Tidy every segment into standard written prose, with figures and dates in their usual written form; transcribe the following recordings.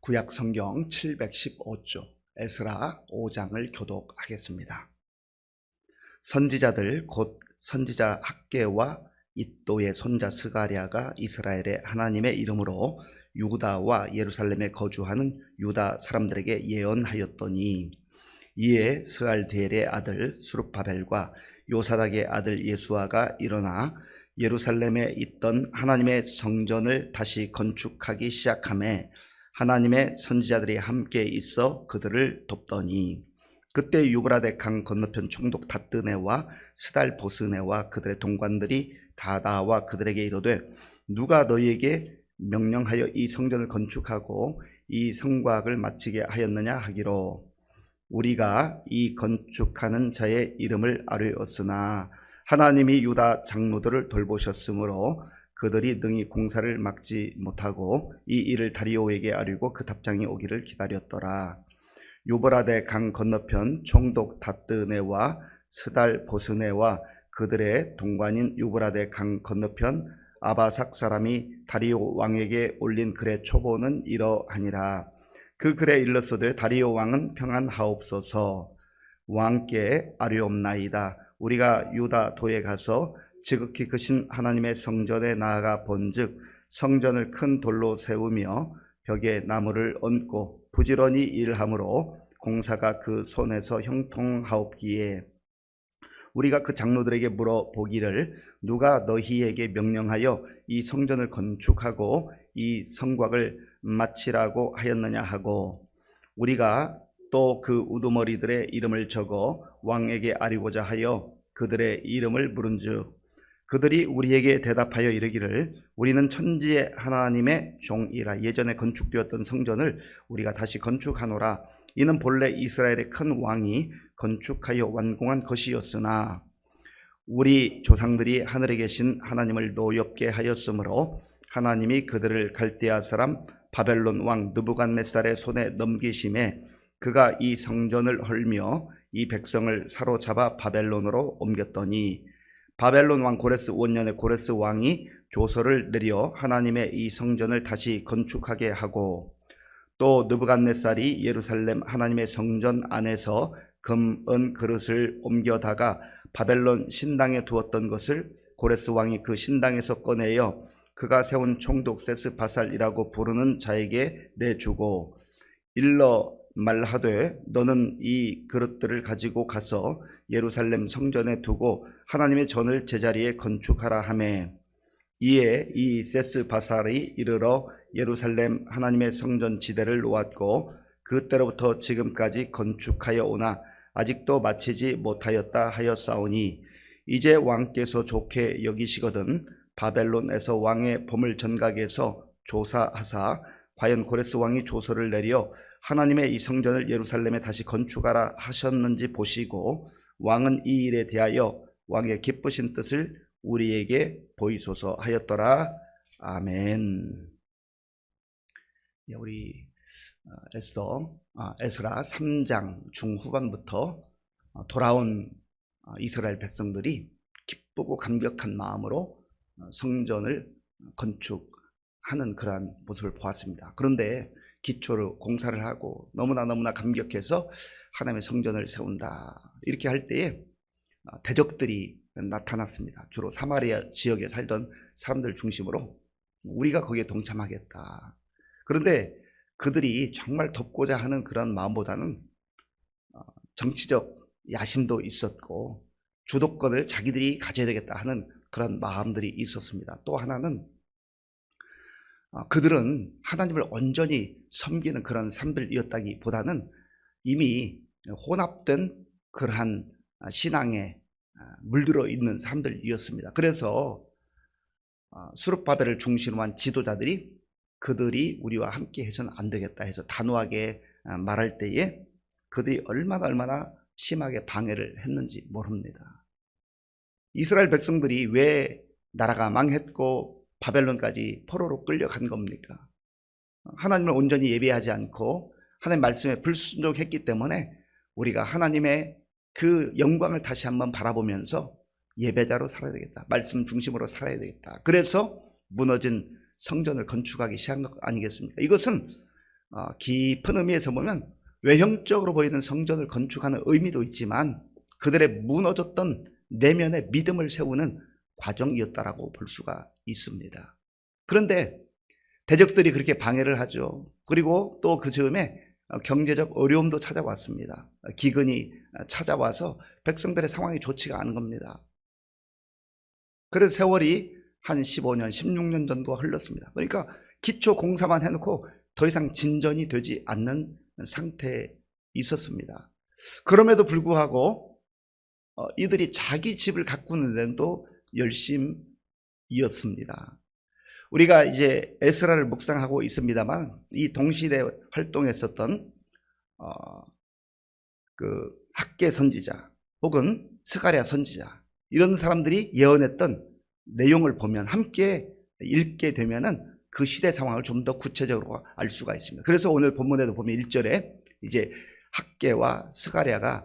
구약 성경 715쪽 에스라 5장을 교독하겠습니다. 선지자들 곧 선지자 학개와 id도의 손자 스가랴가 이스라엘의 하나님의 이름으로 유다와 예루살렘에 거주하는 유다 사람들에게 예언하였더니, 이에 스알디엘의 아들 수룹바벨과 요사닥의 아들 예수아가 일어나 예루살렘에 있던 하나님의 성전을 다시 건축하기 시작하매 하나님의 선지자들이 함께 있어 그들을 돕더니, 그때 유브라데 강 건너편 총독 다뜨네와 스달보스네와 그들의 동관들이 다 나와 그들에게 이르되, 누가 너희에게 명령하여 이 성전을 건축하고 이 성곽을 마치게 하였느냐 하기로, 우리가 이 건축하는 자의 이름을 아뢰었으나 하나님이 유다 장로들을 돌보셨으므로 그들이 능히 공사를 막지 못하고 이 일을 다리오에게 아뢰고 그 답장이 오기를 기다렸더라. 유브라데 강 건너편 총독 다뜨네와 스달보스네와 그들의 동관인 유브라데 강 건너편 아바삭 사람이 다리오 왕에게 올린 글의 초보는 이러하니라. 그 글에 일렀으되, 다리오 왕은 평안하옵소서. 왕께 아뢰옵나이다. 우리가 유다 도에 가서 지극히 크신 하나님의 성전에 나아가 본즉, 성전을 큰 돌로 세우며 벽에 나무를 얹고 부지런히 일함으로 공사가 그 손에서 형통하옵기에, 우리가 그 장로들에게 물어보기를, 누가 너희에게 명령하여 이 성전을 건축하고 이 성곽을 마치라고 하였느냐 하고, 우리가 또 그 우두머리들의 이름을 적어 왕에게 아뢰고자 하여 그들의 이름을 물은즉, 그들이 우리에게 대답하여 이르기를, 우리는 천지의 하나님의 종이라. 예전에 건축되었던 성전을 우리가 다시 건축하노라. 이는 본래 이스라엘의 큰 왕이 건축하여 완공한 것이었으나 우리 조상들이 하늘에 계신 하나님을 노엽게 하였으므로 하나님이 그들을 갈대아 사람 바벨론 왕 느부갓네살의 손에 넘기심에 그가 이 성전을 헐며 이 백성을 사로잡아 바벨론으로 옮겼더니, 바벨론 왕 고레스 5년에 고레스 왕이 조서를 내려 하나님의 이 성전을 다시 건축하게 하고, 또 느부갓네살이 예루살렘 하나님의 성전 안에서 금, 은 그릇을 옮겨다가 바벨론 신당에 두었던 것을 고레스 왕이 그 신당에서 꺼내어 그가 세운 총독 세스바살이라고 부르는 자에게 내주고, 일러 말하되, 너는 이 그릇들을 가지고 가서 예루살렘 성전에 두고 하나님의 전을 제자리에 건축하라 하매, 이에 이 세스바살이 이르러 예루살렘 하나님의 성전 지대를 놓았고 그때로부터 지금까지 건축하여 오나 아직도 마치지 못하였다 하였사오니, 이제 왕께서 좋게 여기시거든 바벨론에서 왕의 보물 전각에서 조사하사 과연 고레스 왕이 조서를 내려 하나님의 이 성전을 예루살렘에 다시 건축하라 하셨는지 보시고, 왕은 이 일에 대하여 왕의 기쁘신 뜻을 우리에게 보이소서 하였더라. 아멘. 우리 에스라 3장 중후반부터 돌아온 이스라엘 백성들이 기쁘고 감격한 마음으로 성전을 건축하는 그러한 모습을 보았습니다. 그런데 기초를 공사를 하고 너무나 감격해서 하나님의 성전을 세운다, 이렇게 할 때에 대적들이 나타났습니다. 주로 사마리아 지역에 살던 사람들 중심으로 우리가 거기에 동참하겠다. 그런데 그들이 정말 돕고자 하는 그런 마음보다는 정치적 야심도 있었고 주도권을 자기들이 가져야 되겠다 하는 그런 마음들이 있었습니다. 또 하나는 그들은 하나님을 온전히 섬기는 그런 사람들이었다기보다는 이미 혼합된 그러한 신앙에 물들어 있는 사람들이었습니다. 그래서 수룹바벨을 중심으로 한 지도자들이 그들이 우리와 함께 해서는 안 되겠다 해서 단호하게 말할 때에 그들이 얼마나 심하게 방해를 했는지 모릅니다. 이스라엘 백성들이 왜 나라가 망했고 바벨론까지 포로로 끌려간 겁니까? 하나님을 온전히 예배하지 않고 하나님 말씀에 불순종했기 때문에 우리가 하나님의 그 영광을 다시 한번 바라보면서 예배자로 살아야 되겠다, 말씀 중심으로 살아야 되겠다. 그래서 무너진 성전을 건축하기 시작한 것 아니겠습니까? 이것은 깊은 의미에서 보면 외형적으로 보이는 성전을 건축하는 의미도 있지만 그들의 무너졌던 내면의 믿음을 세우는 과정이었다라고 볼 수가 있습니다. 그런데 대적들이 그렇게 방해를 하죠. 그리고 또 그 즈음에 경제적 어려움도 찾아왔습니다. 기근이 찾아와서 백성들의 상황이 좋지가 않은 겁니다. 그래서 세월이 한 15년, 16년 정도가 흘렀습니다. 그러니까 기초 공사만 해놓고 더 이상 진전이 되지 않는 상태에 있었습니다. 그럼에도 불구하고 이들이 자기 집을 가꾸는 데도 열심이었습니다. 우리가 이제 에스라를 묵상하고 있습니다만 이 동시대 활동했었던 그 학개 선지자 혹은 스가랴 선지자 이런 사람들이 예언했던 내용을 보면 함께 읽게 되면은 그 시대 상황을 좀 더 구체적으로 알 수가 있습니다. 그래서 오늘 본문에도 보면 1절에 이제 학개와 스가랴가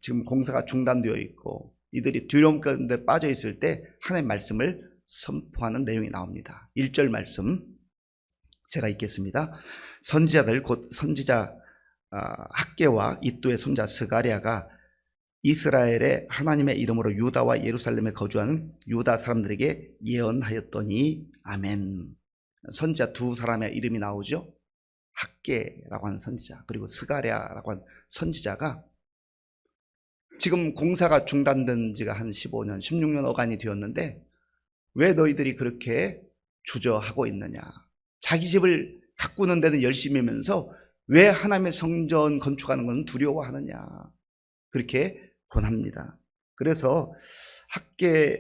지금 공사가 중단되어 있고 이들이 두려움 가운데 빠져 있을 때 하나님의 말씀을 선포하는 내용이 나옵니다. 1절 말씀 제가 읽겠습니다. 선지자들 곧 선지자 학개와 이또의 손자 스가랴가 이스라엘의 하나님의 이름으로 유다와 예루살렘에 거주하는 유다 사람들에게 예언하였더니 아멘. 선지자 두 사람의 이름이 나오죠. 학개라고 하는 선지자 그리고 스가랴라고 하는 선지자가 지금 공사가 중단된 지가 한 15년, 16년 어간이 되었는데 왜 너희들이 그렇게 주저하고 있느냐. 자기 집을 가꾸는 데는 열심히 하면서 왜 하나님의 성전 건축하는 건 두려워하느냐. 그렇게 권합니다. 그래서 학개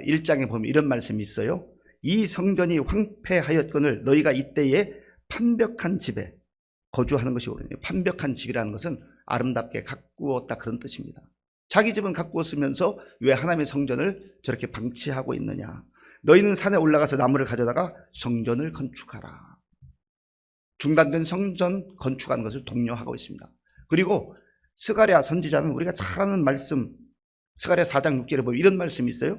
1장에 보면 이런 말씀이 있어요. 이 성전이 황폐하였거늘 너희가 이때에 판벽한 집에 거주하는 것이 옳으니 판벽한 집이라는 것은 아름답게 가꾸었다 그런 뜻입니다. 자기 집은 가꾸었으면서 왜 하나님의 성전을 저렇게 방치하고 있느냐. 너희는 산에 올라가서 나무를 가져다가 성전을 건축하라. 중단된 성전 건축하는 것을 독려하고 있습니다. 그리고 스가랴 선지자는 우리가 잘 아는 말씀 스가랴 4장 6절에 보면 이런 말씀이 있어요.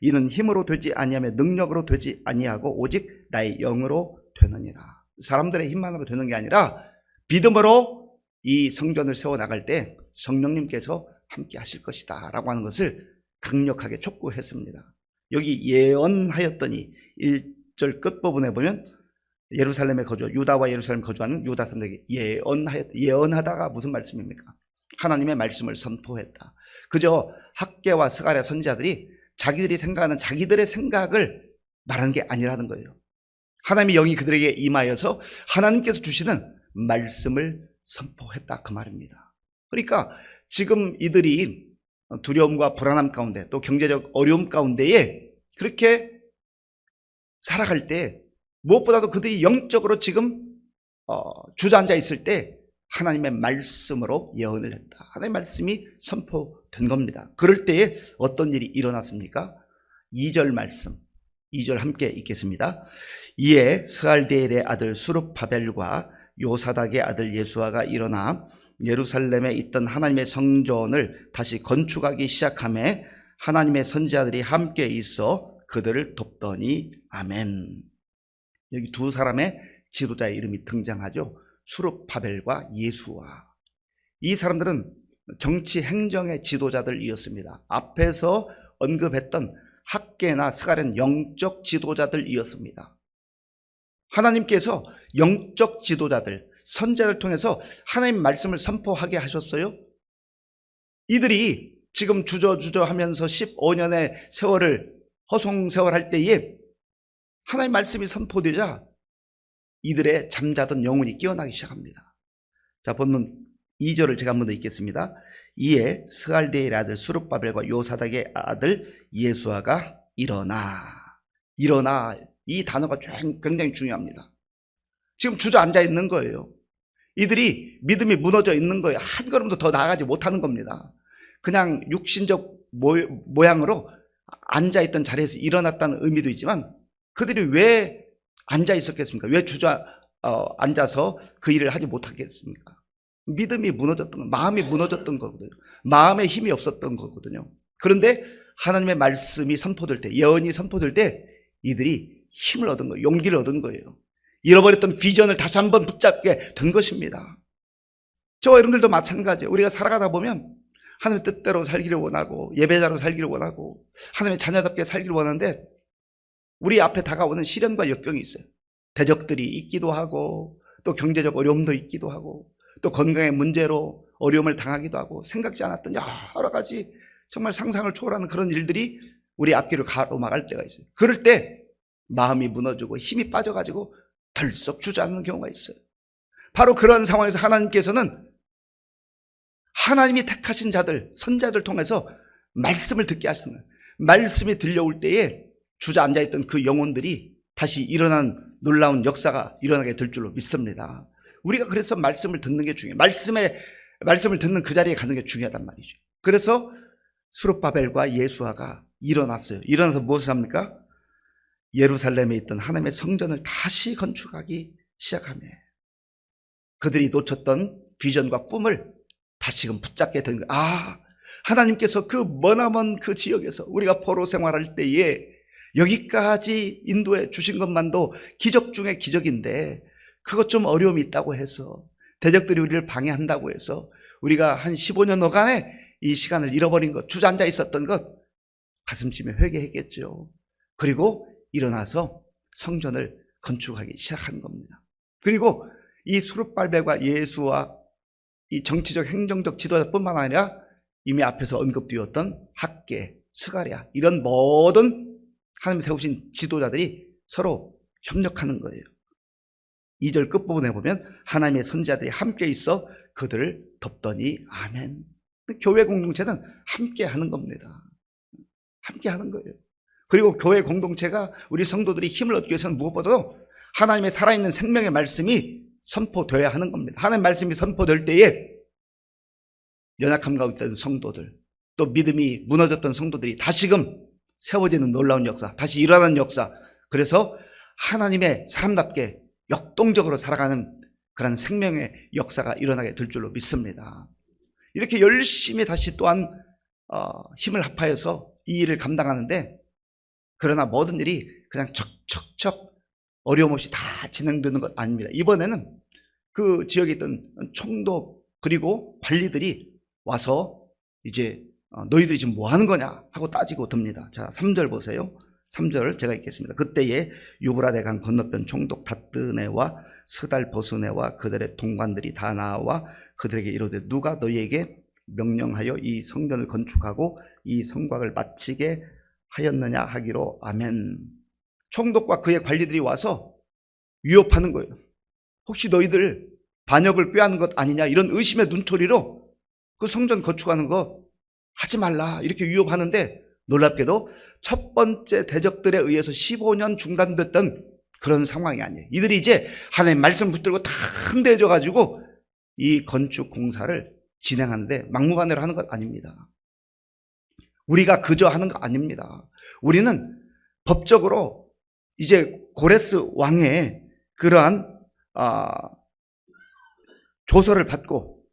이는 힘으로 되지 아니하며 능력으로 되지 아니하고 오직 나의 영으로 되느니라. 사람들의 힘만으로 되는 게 아니라 믿음으로 이 성전을 세워나갈 때 성령님께서 함께 하실 것이다 라고 하는 것을 강력하게 촉구했습니다. 여기 예언하였더니 1절 끝부분에 보면 예루살렘에 유다와 예루살렘에 거주하는 유다 사람들에게 예언하다가 무슨 말씀입니까? 하나님의 말씀을 선포했다. 그저 학개와 스가랴 선지자들이 자기들이 생각하는 자기들의 생각을 말하는 게 아니라는 거예요. 하나님의 영이 그들에게 임하여서 하나님께서 주시는 말씀을 선포했다 그 말입니다. 그러니까 지금 이들이 두려움과 불안함 가운데 또 경제적 어려움 가운데에 그렇게 살아갈 때 무엇보다도 그들이 영적으로 지금 주저앉아 있을 때 하나님의 말씀으로 예언을 했다. 하나님의 말씀이 선포된 겁니다. 그럴 때에 어떤 일이 일어났습니까? 2절 말씀 2절 함께 읽겠습니다. 이에 스알디엘의 아들 수룹바벨과 요사닥의 아들 예수아가 일어나 예루살렘에 있던 하나님의 성전을 다시 건축하기 시작하며 하나님의 선지자들이 함께 있어 그들을 돕더니 아멘. 여기 두 사람의 지도자의 이름이 등장하죠. 수룹바벨과 예수아. 이 사람들은 정치 행정의 지도자들이었습니다. 앞에서 언급했던 학개나 스가랴는 영적 지도자들이었습니다. 하나님께서 영적 지도자들, 선지자를 통해서 하나님 말씀을 선포하게 하셨어요. 이들이 지금 주저하면서 15년의 세월을 허송세월할 때에 하나님 말씀이 선포되자 이들의 잠자던 영혼이 깨어나기 시작합니다. 자, 본문 2절을 제가 한 번 더 읽겠습니다. 이에 스알디엘의 아들 수룹바벨과 요사닥의 아들 예수아가 일어나 이 단어가 굉장히 중요합니다. 지금 주저앉아 있는 거예요. 이들이 믿음이 무너져 있는 거예요. 한 걸음도 더 나아가지 못하는 겁니다. 그냥 육신적 모양으로 앉아있던 자리에서 일어났다는 의미도 있지만 그들이 왜 앉아 있었겠습니까? 왜 앉아서 그 일을 하지 못하겠습니까? 믿음이 무너졌던, 마음이 무너졌던 거거든요. 마음에 힘이 없었던 거거든요. 그런데 하나님의 말씀이 선포될 때, 예언이 선포될 때 이들이 힘을 얻은 거예요. 용기를 얻은 거예요. 잃어버렸던 비전을 다시 한번 붙잡게 된 것입니다. 저와 여러분들도 마찬가지예요. 우리가 살아가다 보면 하나님의 뜻대로 살기를 원하고 예배자로 살기를 원하고 하나님의 자녀답게 살기를 원하는데 우리 앞에 다가오는 시련과 역경이 있어요. 대적들이 있기도 하고 또 경제적 어려움도 있기도 하고 또 건강의 문제로 어려움을 당하기도 하고 생각지 않았던 여러 가지 정말 상상을 초월하는 그런 일들이 우리 앞길을 가로막을 때가 있어요. 그럴 때 마음이 무너지고 힘이 빠져가지고 덜썩 주저앉는 경우가 있어요. 바로 그런 상황에서 하나님께서는 하나님이 택하신 자들, 선자들 통해서 말씀을 듣게 하시는 거예요. 말씀이 들려올 때에 주저앉아 있던 그 영혼들이 다시 일어난 놀라운 역사가 일어나게 될 줄로 믿습니다. 우리가 그래서 말씀을 듣는 게 중요해요. 말씀을 듣는 그 자리에 가는 게 중요하단 말이죠. 그래서 스룹바벨과 예수아가 일어났어요. 일어나서 무엇을 합니까? 예루살렘에 있던 하나님의 성전을 다시 건축하기 시작하며 그들이 놓쳤던 비전과 꿈을 다시금 붙잡게 된 거예요. 하나님께서 그 머나먼 그 지역에서 우리가 포로 생활할 때에 여기까지 인도해 주신 것만도 기적 중에 기적인데 그것 좀 어려움이 있다고 해서 대적들이 우리를 방해한다고 해서 우리가 한 15년여간의 이 시간을 잃어버린 것, 주저앉아 있었던 것 가슴치며 회개했겠죠. 그리고 일어나서 성전을 건축하기 시작한 겁니다. 그리고 이 스룹바벨과 예수와 이 정치적 행정적 지도자뿐만 아니라 이미 앞에서 언급되었던 학계, 스가랴 이런 모든 하나님 세우신 지도자들이 서로 협력하는 거예요. 2절 끝부분에 보면 하나님의 선지자들이 함께 있어 그들을 덮더니 아멘. 교회 공동체는 함께 하는 겁니다. 함께 하는 거예요. 그리고 교회 공동체가 우리 성도들이 힘을 얻기 위해서는 무엇보다도 하나님의 살아있는 생명의 말씀이 선포되어야 하는 겁니다. 하나님의 말씀이 선포될 때에 연약함 가운데 있던 성도들 또 믿음이 무너졌던 성도들이 다시금 세워지는 놀라운 역사, 다시 일어나는 역사, 그래서 하나님의 사람답게 역동적으로 살아가는 그런 생명의 역사가 일어나게 될 줄로 믿습니다. 이렇게 열심히 다시 또한 힘을 합하여서 이 일을 감당하는데 그러나 모든 일이 그냥 척척척 어려움 없이 다 진행되는 것 아닙니다. 이번에는 그 지역에 있던 총독 그리고 관리들이 와서 이제 너희들이 지금 뭐 하는 거냐 하고 따지고 듭니다. 자, 3절 보세요. 3절 제가 읽겠습니다. 그때에 유브라데 강 건너편 총독 다뜨네와 스달보스네와 그들의 동관들이 다 나와 그들에게 이르되 누가 너희에게 명령하여 이 성전을 건축하고 이 성곽을 마치게 하였느냐 하기로 아멘. 총독과 그의 관리들이 와서 위협하는 거예요. 혹시 너희들 반역을 꾀하는 것 아니냐 이런 의심의 눈초리로 그 성전 건축하는 거 하지 말라 이렇게 위협하는데 놀랍게도 첫 번째 대적들에 의해서 15년 중단됐던 그런 상황이 아니에요. 이들이 이제 하나님 말씀 붙들고 다 흔들려 가지고 이 건축 공사를 진행하는데 막무가내로 하는 것 아닙니다. 우리가 그저 하는 거 아닙니다. 우리는 법적으로 이제 고레스 왕의 그러한 조서를 받고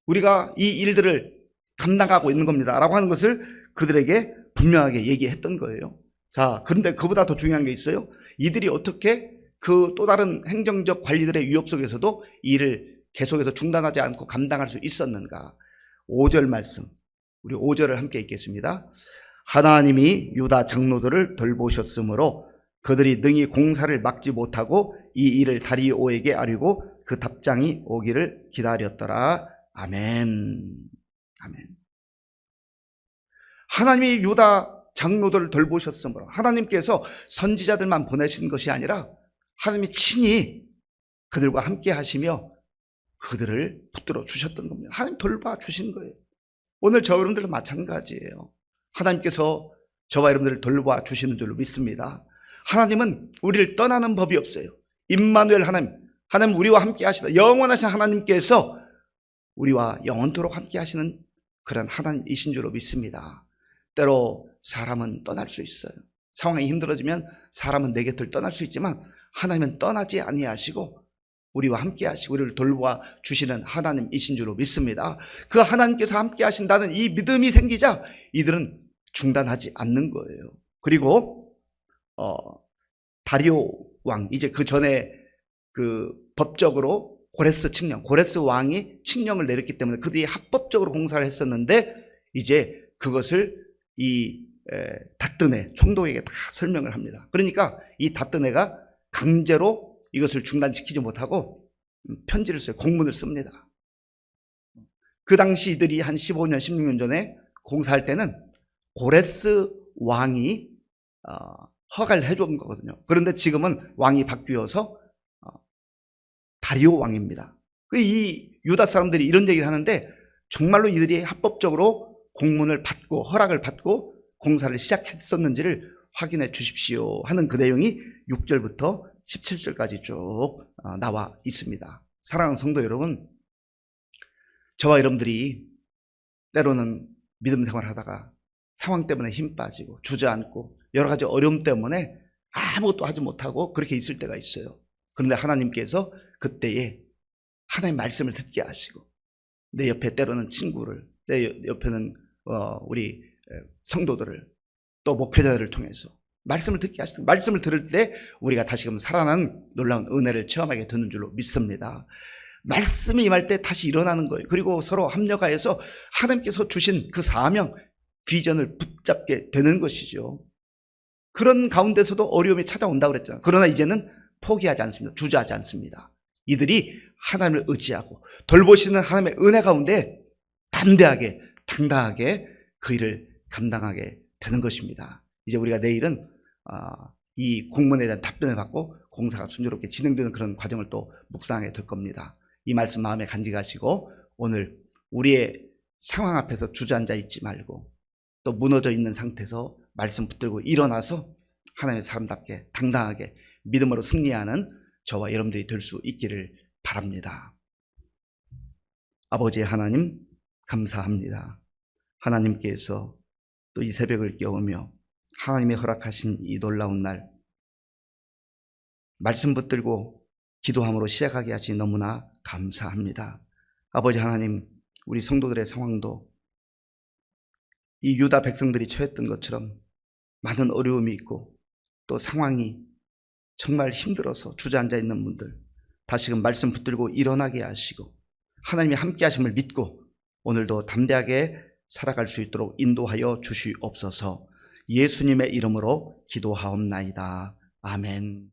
우리가 이 일들을 감당하고 있는 겁니다 라고 하는 것을 그들에게 분명하게 얘기했던 거예요. 자, 그런데 그보다 더 중요한 게 있어요. 이들이 어떻게 그 또 다른 행정적 관리들의 위협 속에서도 이 일을 계속해서 중단하지 않고 감당할 수 있었는가. 5절 말씀, 우리 5절을 함께 읽겠습니다. 하나님이 유다 장로들을 돌보셨으므로 그들이 능히 공사를 막지 못하고 이 일을 다리오에게 아뢰고 그 답장이 오기를 기다렸더라. 아멘. 아멘. 하나님이 유다 장로들을 돌보셨으므로 하나님께서 선지자들만 보내신 것이 아니라 하나님이 친히 그들과 함께 하시며 그들을 붙들어 주셨던 겁니다. 하나님 돌봐 주신 거예요. 오늘 저 여러분들도 마찬가지예요. 하나님께서 저와 여러분들을 돌봐 주시는 줄로 믿습니다. 하나님은 우리를 떠나는 법이 없어요. 임마누엘 하나님 우리와 함께 하시다. 영원하신 하나님께서 우리와 영원토록 함께 하시는 그런 하나님이신 줄로 믿습니다. 때로 사람은 떠날 수 있어요. 상황이 힘들어지면 사람은 내 곁을 떠날 수 있지만 하나님은 떠나지 아니하시고 우리와 함께 하시고 우리를 돌보아 주시는 하나님이신 줄로 믿습니다. 그 하나님께서 함께 하신다는 이 믿음이 생기자 이들은 중단하지 않는 거예요. 그리고 다리오 왕, 이제 그 전에 그 법적으로 고레스 왕이 칙령을 내렸기 때문에 그들이 합법적으로 공사를 했었는데 이제 그것을 이 다뜨네 총독에게 다 설명을 합니다. 그러니까 이 다뜨네가 강제로 이것을 중단시키지 못하고 편지를 써요. 공문을 씁니다. 그 당시 이들이 한 15년, 16년 전에 공사할 때는 고레스 왕이 허가를 해준 거거든요. 그런데 지금은 왕이 바뀌어서 다리오 왕입니다. 이 유다 사람들이 이런 얘기를 하는데 정말로 이들이 합법적으로 공문을 받고 허락을 받고 공사를 시작했었는지를 확인해 주십시오 하는 그 내용이 6절부터 17절까지 쭉 나와 있습니다. 사랑하는 성도 여러분, 저와 여러분들이 때로는 믿음 생활을 하다가 상황 때문에 힘 빠지고 주저앉고 여러 가지 어려움 때문에 아무것도 하지 못하고 그렇게 있을 때가 있어요. 그런데 하나님께서 그때에 하나님의 말씀을 듣게 하시고 내 옆에 때로는 친구를, 내 옆에는 우리 성도들을, 또 목회자들을 통해서 말씀을 듣게 하시는, 말씀을 들을 때 우리가 다시금 살아나는 놀라운 은혜를 체험하게 되는 줄로 믿습니다. 말씀이 임할 때 다시 일어나는 거예요. 그리고 서로 합력하여서 하나님께서 주신 그 사명, 비전을 붙잡게 되는 것이죠. 그런 가운데서도 어려움이 찾아온다고 그랬잖아요. 그러나 이제는 포기하지 않습니다. 주저하지 않습니다. 이들이 하나님을 의지하고 돌보시는 하나님의 은혜 가운데 담대하게 당당하게 그 일을 감당하게 되는 것입니다. 이제 우리가 내일은 이 공문에 대한 답변을 받고 공사가 순조롭게 진행되는 그런 과정을 또 묵상하게 될 겁니다. 이 말씀 마음에 간직하시고 오늘 우리의 상황 앞에서 주저앉아 있지 말고 또 무너져 있는 상태에서 말씀 붙들고 일어나서 하나님의 사람답게 당당하게 믿음으로 승리하는 저와 여러분들이 될 수 있기를 바랍니다. 아버지 하나님 감사합니다. 하나님께서 또 이 새벽을 깨우며 하나님의 허락하신 이 놀라운 날 말씀 붙들고 기도함으로 시작하게 하시 너무나 감사합니다. 아버지 하나님, 우리 성도들의 상황도 이 유다 백성들이 처했던 것처럼 많은 어려움이 있고 또 상황이 정말 힘들어서 주저앉아 있는 분들 다시금 말씀 붙들고 일어나게 하시고 하나님의 함께 하심을 믿고 오늘도 담대하게 살아갈 수 있도록 인도하여 주시옵소서. 예수님의 이름으로 기도하옵나이다. 아멘.